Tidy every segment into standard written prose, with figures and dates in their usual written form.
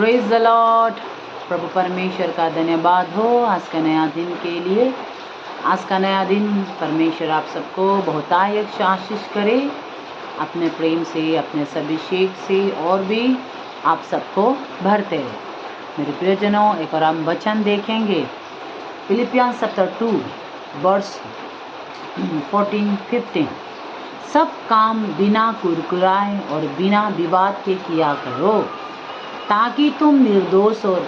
Praise the Lord. प्रभु परमेश्वर का धन्यवाद हो आज का नया दिन के लिए। आज का नया दिन परमेश्वर आप सबको बहुतायत आशीष करे, अपने प्रेम से, अपने अभिषेक से और भी आप सबको भरते रहे। मेरे प्रियजनों, एक और हम वचन देखेंगे फिलिपियंस चैप्टर 2 वर्स 14-15। सब काम बिना कुरकुराए और बिना विवाद के किया करो, ताकि तुम निर्दोष और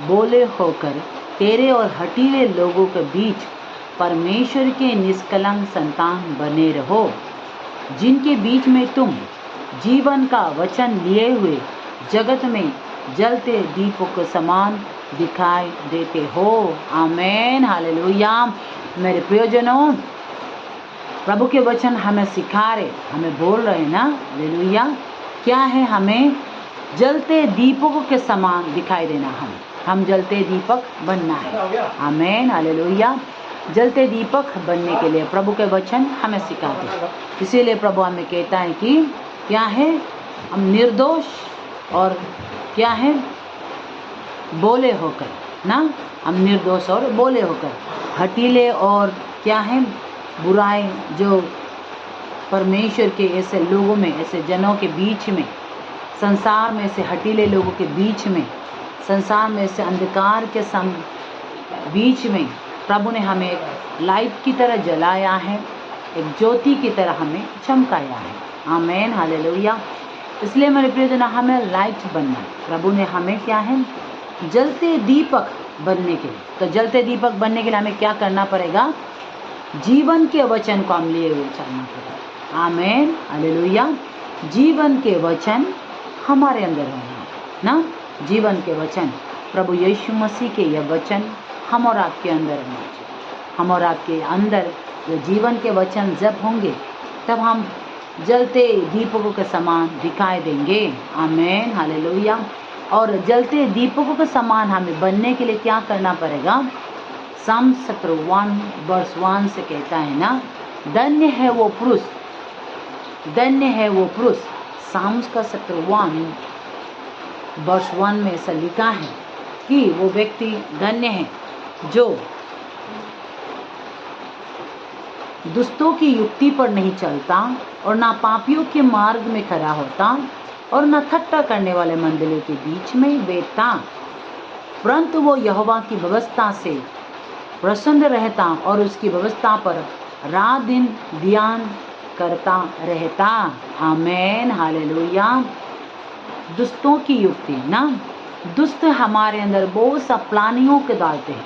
बोले होकर तेरे और हठीले लोगों के बीच परमेश्वर के निष्कलंक संतान बने रहो, जिनके बीच में तुम जीवन का वचन लिए हुए जगत में जलते दीपों के समान दिखाई देते हो। आमेन, हालेलुया। मेरे प्रियजनों, प्रभु के वचन हमें सिखा रहे, हमें बोल रहे ना, हालेलुया। क्या है? हमें जलते दीपकों के समान दिखाई देना। हम जलते दीपक बनना है। आमेन, हालेलुया। जलते दीपक बनने के लिए प्रभु के वचन हमें सिखाते हैं। इसीलिए प्रभु हमें कहता है कि क्या है? हम निर्दोष और क्या है? बोले होकर ना, हम निर्दोष और बोले होकर, हठीले और क्या है? बुराई जो परमेश्वर के ऐसे लोगों में, ऐसे जनों के बीच में, संसार में से हठीले लोगों के बीच में, संसार में से अंधकार के बीच में प्रभु ने हमें एक लाइट की तरह जलाया है, एक ज्योति की तरह हमें चमकाया है। आमेन, हालेलुया। इसलिए मेरे प्रियजन, हमें लाइट बनना है। प्रभु ने हमें क्या है? जलते दीपक बनने के लिए। तो जलते दीपक बनने के लिए हमें क्या करना पड़ेगा? जीवन के वचन को हम लिए हुए चलना पड़ेगा। आमेन, हालेलुया। जीवन के वचन हमारे अंदर होना ना, जीवन के वचन, प्रभु यीशु मसीह के यह वचन हम और आपके अंदर होना चाहिए। हम और आपके अंदर जो जीवन के वचन जब होंगे, तब हम जलते दीपकों के समान दिखाई देंगे। आमेन, हालेलुया। और जलते दीपकों के समान हमें बनने के लिए क्या करना पड़ेगा? Psalms 1 वर्स 1 से कहता है ना, धन्य है वो पुरुष, धन्य है वो पुरुष। Psalms का 1 वर्स 1 में ऐसा लिखा है कि वो व्यक्ति धन्य है जो दुष्टों की युक्ति पर नहीं चलता और ना पापियों के मार्ग में खड़ा होता और न ठट्ठा करने वाले मंडलियों के बीच में बैठता, परंतु वो यहोवा की व्यवस्था से प्रसन्न रहता और उसकी व्यवस्था पर रात दिन ध्यान करता रहता। आमेन, हालेलुया। दुष्टों की युक्ति ना, दुष्ट हमारे अंदर बहुत सा प्लानिंगों के डालते हैं,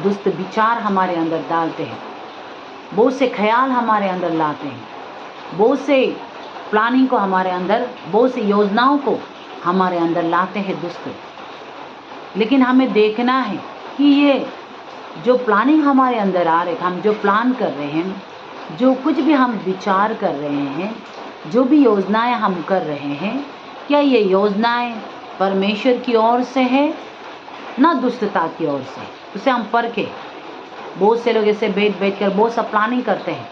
दुष्ट विचार हमारे अंदर डालते हैं, बहुत से ख्याल हमारे अंदर लाते हैं, बहुत से प्लानिंग को हमारे अंदर, बहुत सी योजनाओं को हमारे अंदर लाते हैं दुष्ट। लेकिन हमें देखना है कि ये जो प्लानिंग हमारे अंदर आ रहे, हम जो प्लान कर रहे हैं, जो कुछ भी हम विचार कर रहे हैं, जो भी योजनाएं हम कर रहे हैं, क्या ये योजनाएं परमेश्वर की ओर से है ना दुष्टता की ओर से? उसे हम परखे। बहुत से लोग ऐसे बैठ कर बहुत सा प्लानिंग करते हैं,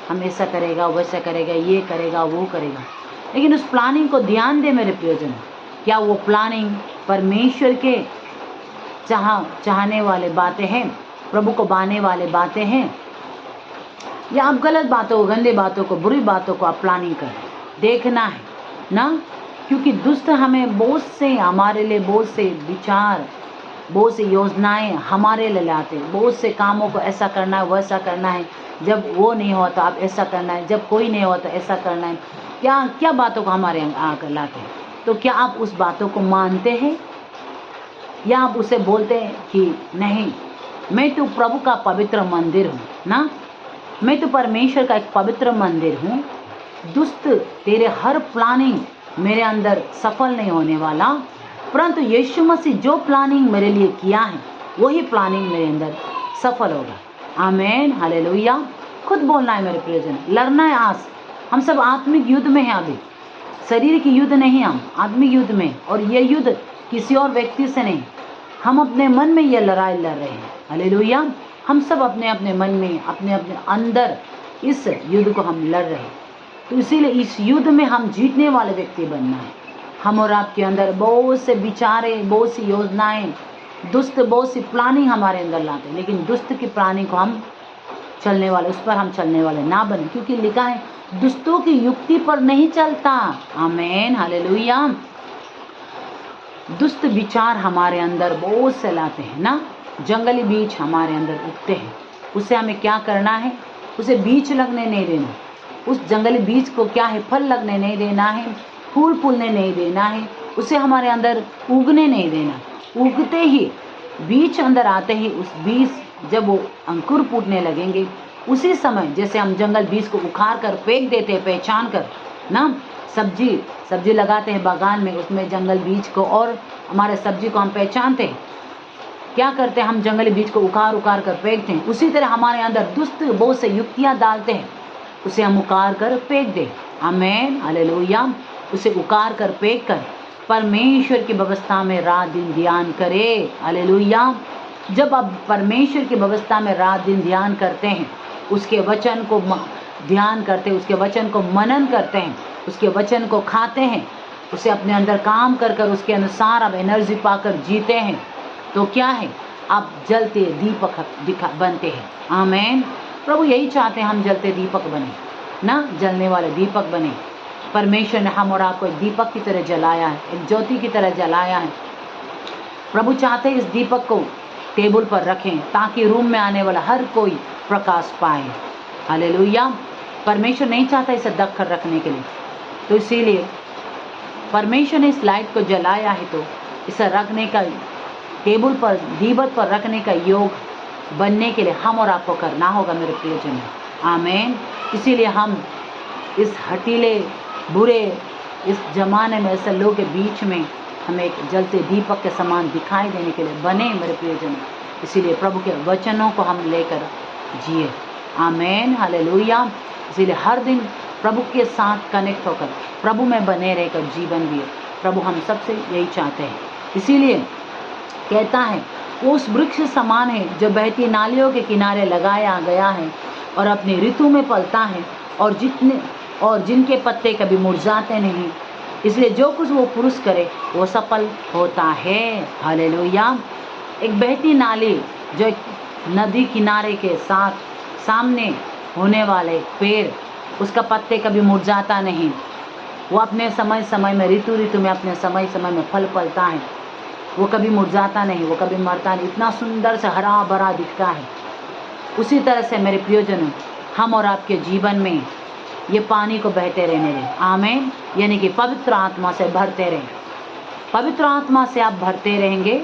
हम ऐसा करेगा, वैसा करेगा, ये करेगा, वो करेगा। लेकिन उस प्लानिंग को ध्यान दे मेरे प्रियजन, क्या वो प्लानिंग परमेश्वर के चाहने वाले बातें हैं, प्रभु को बाने वाले बातें हैं, या आप गलत बातों को, गंदे बातों को, बुरी बातों को आप प्लानिंग कर देखना है ना। क्योंकि दुष्ट हमें बहुत से, हमारे लिए बहुत से विचार, बहुत सी योजनाएं हमारे लिए लाते हैं। बहुत से कामों को ऐसा करना है, वैसा करना है, जब वो नहीं होता आप ऐसा करना है, जब कोई नहीं होता ऐसा करना है। क्या क्या बातों को हमारे आकर लाते हैं। तो क्या आप उस बातों को मानते हैं, या आप उसे बोलते हैं कि नहीं, मैं तो प्रभु का पवित्र मंदिर हूँ ना, मैं तो परमेश्वर का एक पवित्र मंदिर हूँ। दुष्ट तेरे हर प्लानिंग मेरे अंदर सफल नहीं होने वाला, परंतु यीशु मसीह जो प्लानिंग मेरे लिए किया है, वही प्लानिंग मेरे अंदर सफल होगा। आमेन, हालेलुया। खुद बोलना है मेरे प्रियजन, लड़ना है आज। हम सब आत्मिक युद्ध में हैं अभी, शरीर की युद्ध नहीं, हम आत्मिक युद्ध में। और ये युद्ध किसी और व्यक्ति से नहीं, हम अपने मन में ये लड़ाई लड़ रहे हैं। हालेलुया। हम सब अपने अपने मन में, अपने अपने अंदर इस युद्ध को हम लड़ रहे हैं। तो इसीलिए इस युद्ध में हम जीतने वाले व्यक्ति बनना है। हम और आपके अंदर बहुत से विचारे, बहुत सी योजनाएं, दुष्ट बहुत सी प्लानिंग हमारे अंदर लाते हैं, लेकिन दुष्ट की प्लानिंग को हम चलने वाले, उस पर हम चलने वाले ना बने, क्योंकि लिखा है दुष्टों की युक्ति पर नहीं चलता। आमीन, हालेलुया। दुष्ट विचार हमारे अंदर बहुत से लाते हैं ना, जंगली बीज हमारे अंदर उगते हैं, उसे हमें क्या करना है? उसे बीज लगने नहीं देना। उस जंगली बीज को क्या है? फल लगने नहीं देना है, फूल फूलने नहीं देना है, उसे हमारे अंदर उगने नहीं देना। उगते ही बीज अंदर आते ही उस बीज जब वो अंकुर फूटने लगेंगे, उसी समय जैसे हम जंगल बीज को उखाड़ कर फेंक देते हैं, पहचान कर ना, सब्जी लगाते हैं बागान में, उसमें जंगल बीज को और हमारे सब्जी को हम पहचानते हैं, क्या करते हैं? हम जंगली बीज को उखाड़ कर फेंकते हैं। उसी तरह हमारे अंदर दुष्ट बहुत से युक्तियाँ डालते हैं, उसे हम उखाड़ कर फेंक दें। आमीन, हालेलुया। उसे उखाड़ कर फेंक कर परमेश्वर की व्यवस्था में रात दिन ध्यान करे। हालेलुया। जब आप परमेश्वर की व्यवस्था में रात दिन ध्यान करते हैं, उसके वचन को ध्यान करते हैं, उसके वचन को मनन करते हैं, उसके वचन को खाते हैं, उसे अपने अंदर काम कर कर उसके अनुसार आप एनर्जी पाकर जीते हैं, तो क्या है? आप जलते दीपक बनते हैं। आमीन। प्रभु यही चाहते हैं हम जलते दीपक बने ना, जलने वाले दीपक बने। परमेश्वर ने हम और आपको एक दीपक की तरह जलाया है, एक ज्योति की तरह जलाया है। प्रभु चाहते हैं इस दीपक को टेबल पर रखें ताकि रूम में आने वाला हर कोई प्रकाश पाए। हालेलुया। परमेश्वर नहीं चाहता इसे ढक कर रखने के लिए, तो इसीलिए परमेश्वर ने इस लाइट को जलाया है, तो इसे रखने का, टेबल पर दीपक पर रखने का योग बनने के लिए हम और आपको करना होगा मेरे प्रियजन। आमीन। इसीलिए हम इस हटीले बुरे इस जमाने में ऐसे लोगों के बीच में हमें एक जलते दीपक के समान दिखाई देने के लिए बने मेरे प्रियजन। इसीलिए प्रभु के वचनों को हम लेकर जिए। आमीन, हालेलुया। इसीलिए हर दिन प्रभु के साथ कनेक्ट होकर प्रभु में बने रहकर जीवन जिए। प्रभु हम सबसे यही चाहते हैं। इसीलिए कहता है वो उस वृक्ष समान है जो बहती नालियों के किनारे लगाया गया है और अपनी ऋतु में फलता है और जिनके पत्ते कभी मुरझाते नहीं। इसलिए जो कुछ वो पुरुष करे वो सफल होता है। हालेलुया। एक बहती नाली जो एक नदी किनारे के साथ सामने होने वाले पेड़, उसका पत्ते कभी मुरझाता नहीं, वो अपने समय में ऋतु में अपने समय में फल फलता है, वो कभी मुरझाता नहीं, वो कभी मरता नहीं, इतना सुंदर से हरा भरा दिखता है। उसी तरह से मेरे प्रियजनों, हम और आपके जीवन में ये पानी को बहते रहने दें। आमीन। यानी कि पवित्र आत्मा से भरते रहें। पवित्र आत्मा से आप भरते रहेंगे,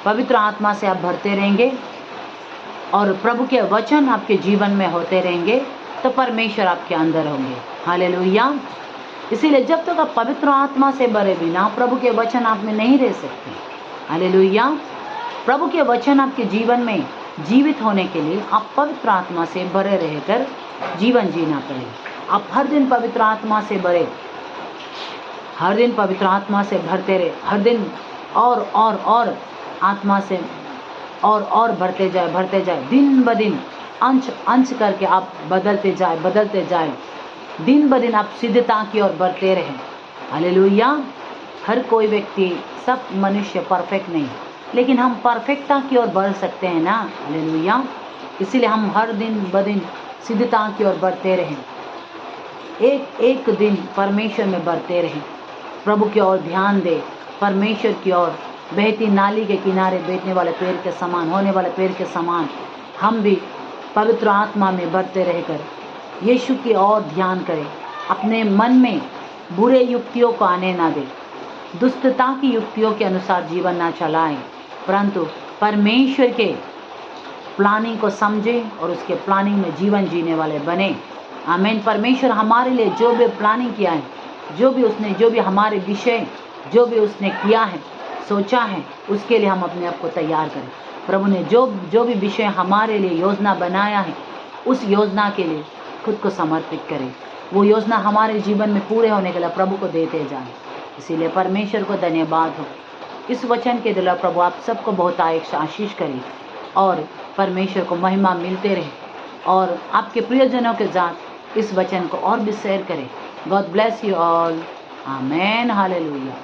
पवित्र आत्मा से आप भरते रहेंगे और प्रभु के वचन आपके जीवन में होते रहेंगे, तो परमेश्वर आपके अंदर होंगे। हालेलुया। इसीलिए जब तक आप पवित्र आत्मा से भरे बिना प्रभु के वचन आप में नहीं रह सकते। हालेलुया। प्रभु के वचन आपके जीवन में जीवित होने के लिए आप पवित्र आत्मा से भरे रहकर जीवन जीना पड़ेगा। आप हर दिन पवित्र आत्मा से भरे, हर दिन पवित्र आत्मा से भरते रहे, हर दिन और आत्मा से और भरते जाए, दिन ब दिन अंश करके आप बदलते जाए, दिन ब दिन आप सिद्धता की ओर बढ़ते रहें। हालेलुया। हर कोई व्यक्ति, सब मनुष्य परफेक्ट नहीं, लेकिन हम परफेक्टता की ओर बढ़ सकते हैं ना। हालेलुया। इसीलिए हम हर दिन ब दिन सिद्धता की ओर बढ़ते रहें, एक दिन परमेश्वर में बढ़ते रहें, प्रभु की ओर ध्यान दे, परमेश्वर की ओर बहती नाली के किनारे बैठने वाले पेड़ के समान, होने वाले पेड़ के समान हम भी पवित्र आत्मा में बढ़ते रहकर यीशु की ओर ध्यान करें। अपने मन में बुरे युक्तियों को आने ना दे, दुष्टता की युक्तियों के अनुसार जीवन ना चलाएं, परंतु परमेश्वर के प्लानिंग को समझें और उसके प्लानिंग में जीवन जीने वाले बने। आमीन। परमेश्वर हमारे लिए जो भी प्लानिंग किया है, जो भी हमारे विषय जो भी उसने किया है, सोचा है, उसके लिए हम अपने आप को तैयार करें। प्रभु ने जो भी विषय हमारे लिए योजना बनाया है, उस योजना के लिए खुद को समर्पित करें। वो योजना हमारे जीवन में पूरे होने के लिए प्रभु को देते जाएं। इसीलिए परमेश्वर को धन्यवाद हो। इस वचन के द्वारा प्रभु आप सबको बहुत आशीष करें और परमेश्वर को महिमा मिलते रहे और आपके प्रियजनों के साथ इस वचन को और भी शेयर करें। God bless you all. Amen. Hallelujah.